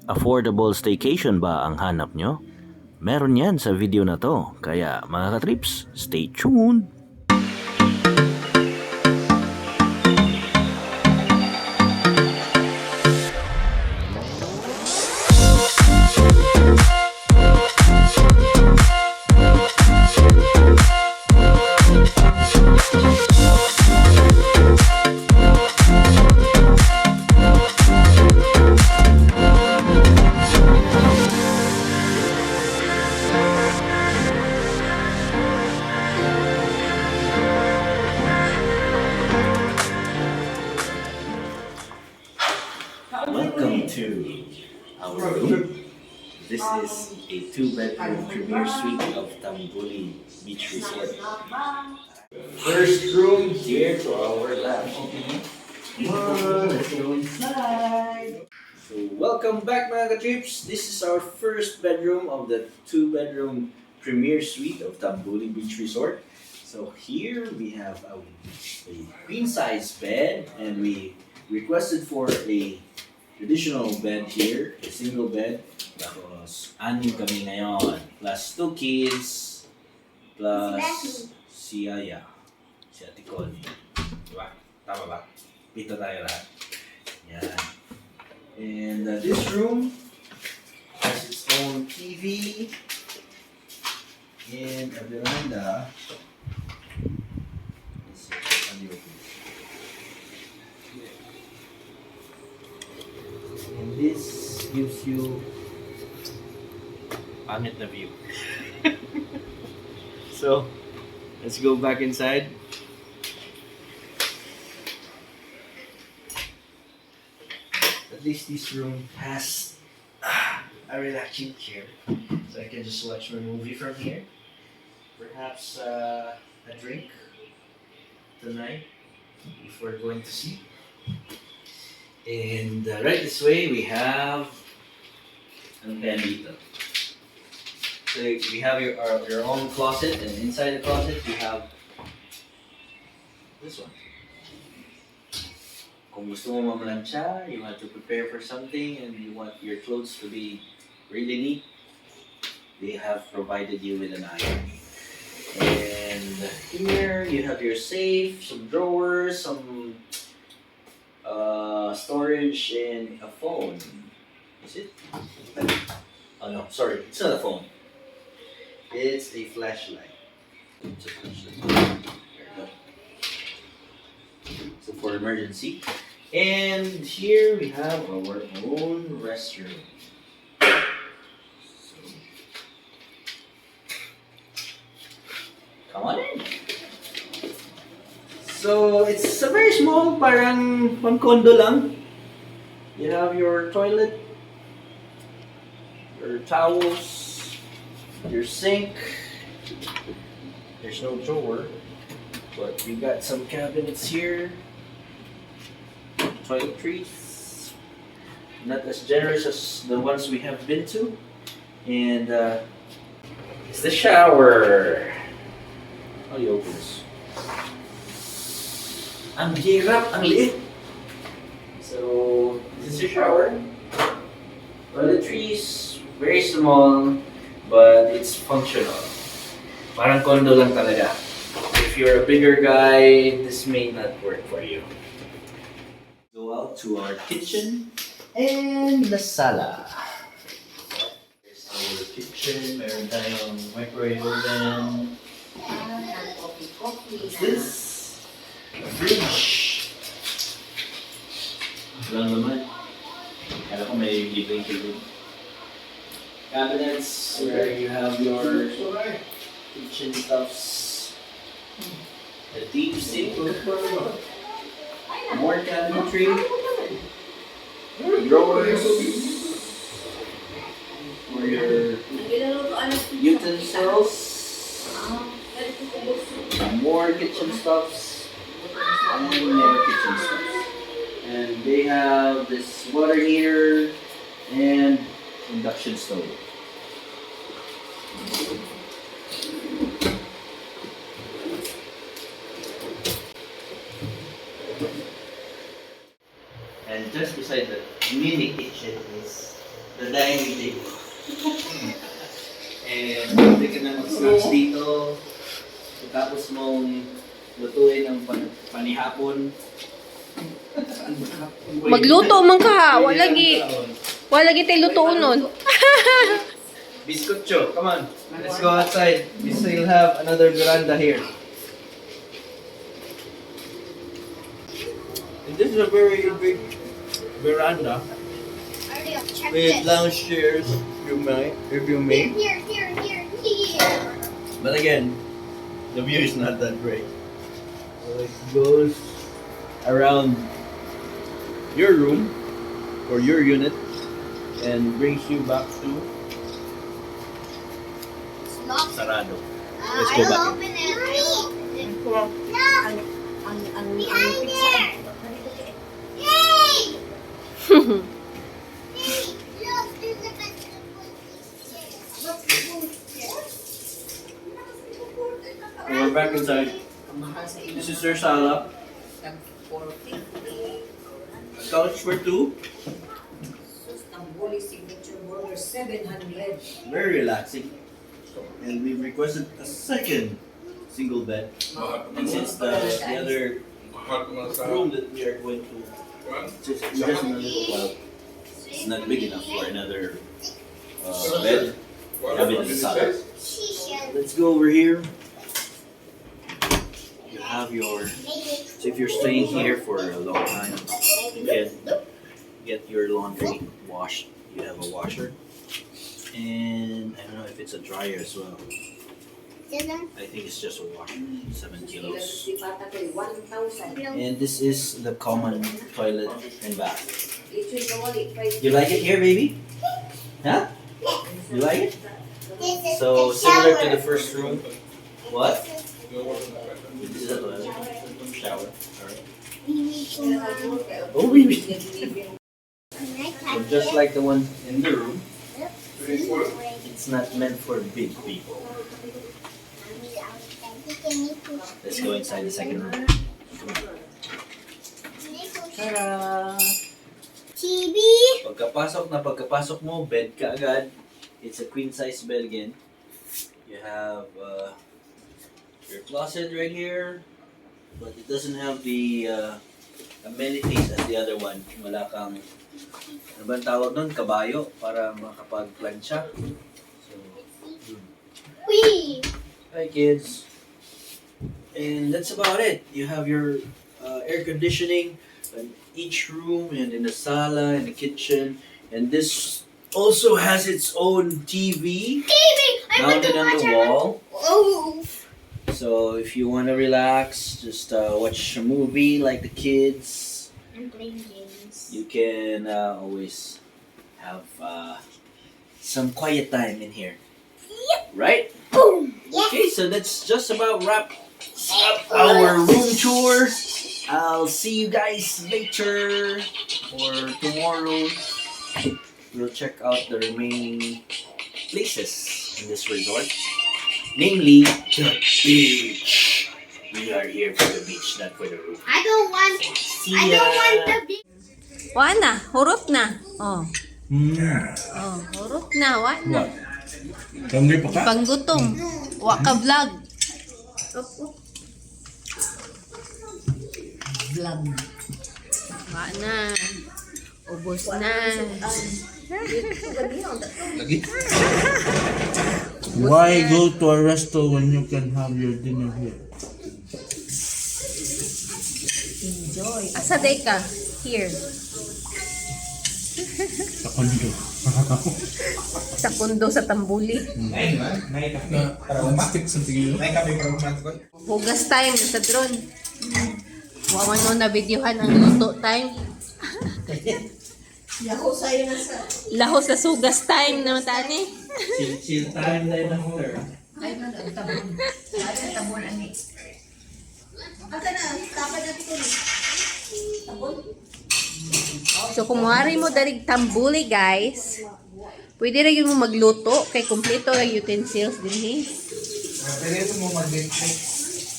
Affordable staycation ba ang hanap nyo? Meron yan sa video na to, kaya mga katrips, stay tuned! Welcome to our room. This is a 2-bedroom premier suite of Tambuli Beach Resort. First room here to our left. Come on, let's go inside. So welcome back mga ka-trips. This is our first bedroom of the 2-bedroom premier suite of Tambuli Beach Resort. So here we have a queen size bed, and we requested for a traditional bed here, a single bed. Tapos, anim kami ngayon. Plus 2 kids. Plus si Aya. Si Ate Connie. Diba? Tama ba? Pito tayo lahat. Yan. And this room has its own TV. And a veranda. Let's see. And this gives you pangit na view. So, let's go back inside. At least this room has a relaxing chair, so I can just watch my movie from here. Perhaps a drink tonight if we're going to see. And right this way we have ang dito. So we have your own closet, and inside the closet we have this one. Kung gusto mo mamlansya, you want to prepare for something, and you want your clothes to be really neat, they have provided you with an iron. And here you have your safe, some drawers, some storage, and a phone. Is it? Oh no, sorry, it's not a phone. It's a flashlight. It's a flashlight. There you go. So for emergency. And here we have our own restroom. So, come on in. So it's a very small, parang pang condo lang. You have your toilet, your towels, your sink. There's no drawer, but we got some cabinets here. Toiletries, not as generous as the ones we have been to. And it's the shower. How do you open this? Ang hirap, ang liit. So, this is your shower. Toiletries, very small, but it's functional. Parang condo lang talaga. If you're a bigger guy, this may not work for you. Go out to our kitchen and the sala. Here's our kitchen. Meron tayong microwave oven. What's this? A fridge. Lang naman. Kala ko may libreng table. Cabinets where you have your kitchen stuffs. A deep sink. More cabinetry. Drawers. For your utensils. More kitchen stuffs. And more kitchen stuffs. And they have this water heater and induction stove. And just beside the mini kitchen is the dining table. And pwede ka na mag-snacks dito. Tapos mong lutuin ang panihapon. Magluto man ka. Wala lagi tayo luto nun. Biscucho, come on. Let's go outside. We still have another veranda here. And this is a very big veranda with lounge chairs, if you may. Here. But again, the view is not that great. So it goes around your room or your unit and brings you back to Sarado. Let's go back. Open it. Come on. Behind there. Hey! Look, there's a vegetable We're back inside. This is their sala. Couch for two. Tambuli signature burger 700. Very relaxing. And we've requested a second single bed. And since the other room that we are going to just in a little while, it's not big enough for another bed. We have it in the sala. Let's go over here. You have your, so if you're staying here for a long time, you can get your laundry washed. You have a washer. And I don't know if it's a dryer as well. I think it's just a washer, 7 kilos. And this is the common toilet and bath. You like it here, baby? Huh? You like it? So similar to the first room. What? This is a toilet. Shower. Alright. Oh, baby. So just like the one in the room, it's not meant for big people. Let's go inside the second room. TV. Pagkapasok mo, bed ka agad. It's a queen size bed again. You have your closet right here, but it doesn't have the amenities as the other one. Wala kang, ano ba ang tawag nun? Kabayo para makapag-plancha. So, Wee. hi kids. And that's about it. You have your air conditioning in each room and in the sala and the kitchen. And this also has its own TV mounted on the wall. Oh. So if you want to relax, just watch a movie like the kids. I'm playing games. You can always have some quiet time in here. Right? Boom. Yes. Okay, so that's just about wrap up our room tour. I'll see you guys later or tomorrow. We'll check out the remaining places in this resort, namely the beach. We are here for the beach, not for the room. I don't want. See I ya. don't want the big. Wa na, hurot na. Oh, hurot na, wa na. Hungry pa ka? Panggutom. Wa ka vlog. Vlog. Wa na. Ubos na. Lagi? Why go to a resto when you can have your dinner here? Enjoy. Asa day ka? Here. Sa kondo. Sa kondo sa Tambuli. Stick sa tigil. Hugas time sa drone. Wawan mo na videohan ang luto time. Lahos sa sugas time na matani. Chill time then after. Ay, no, ang tabon. Ay, ang tabon, ani. Asa na, tapad natin ko ni. Tabon? So kumuhari mo darig Tambuli guys. Pwede rin mo magluto kay kumpleto ang utensils din he.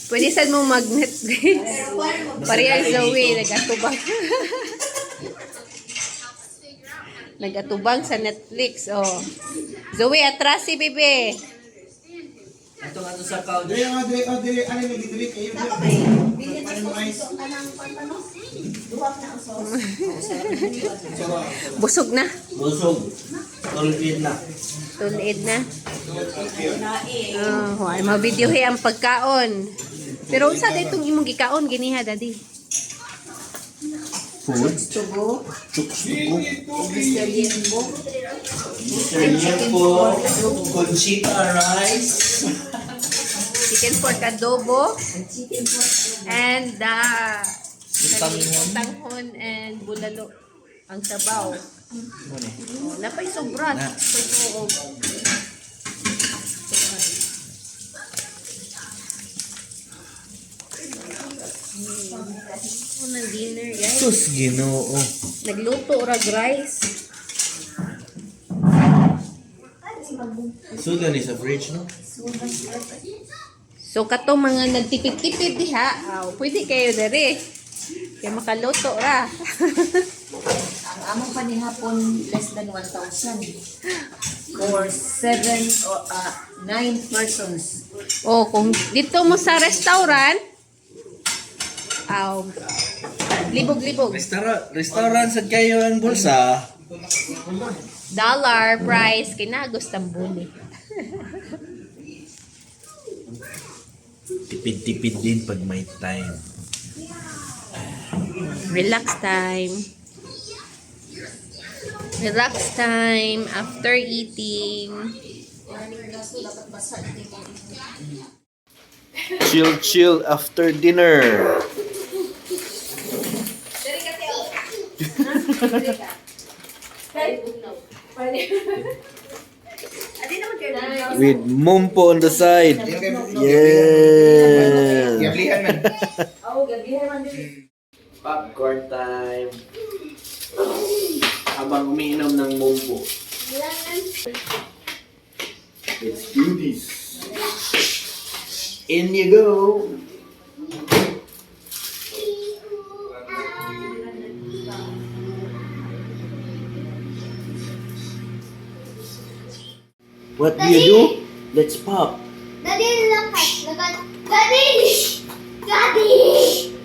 Pwede sad mo mag-Netflix. Pareha Zoe, nagatubag. Nagatubang sa Netflix, oh. Zoe, atras si bebe. Ito nga to sa couch. Dre, ano yung dili kayo? Dapat ay bilhin sa sauce ka ng pantano. Duwag na ang sauce. Busog na. Busog. Tulpin na. Tulid na. Nae. Oh, ay mabidyohe ang pagkaon. Pero unsa day itong imong gikaon giniha, daddy? Food. Tubo. Chuksugo. Mr. Limbo. Seryepo. Conchita rice. Chicken pork adobo Chicken pork. and Tanghon. tanghon and bulalo ang sabaw. Oh, napay sobra. So, ng dinner, guys. Sus, Ginoo. Nagluto rag rice. Sudan is a fridge, no? So kato mga nagtipid-tipid diha, pwede kayo dere. Kaya makaluto ra. Ang among panihapon less than 1,000 for 7 or 9 persons. Oh, kung dito mo sa restaurant, libog-libog. Restaurant sa kayo ang bulsa. Dollar price kinagos Tambuli. Tipid-tipid din pag may time. Relax time. Relax time after eating. Chill after dinner. With mumpo on the side. Yeah. Popcorn time. Habang umiinom ng mumpo. Let's do this. In you go. What do you do? Let's pop. Daddy, look at. Daddy! Daddy!